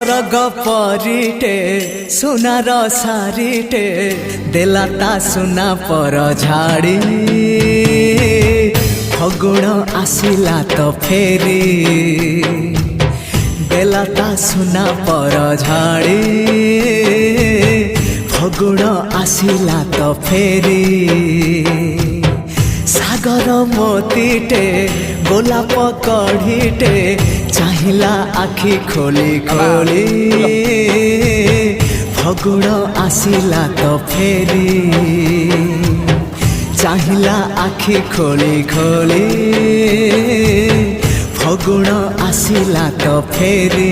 गपरिटे सुनार सारिटे देला ता सुना पर झाड़ी फगुण आसिला तो फेरी देला ता सुना पर झाड़ी फगुण आसिला तो फेरी सागर मोतीटे गोलाप कढ़ीटे चाहिला आखि खोली खोली फगुण आसिला तो फेरी चाहिला आखि खोली खोली फगुण आसिला तो फेरी।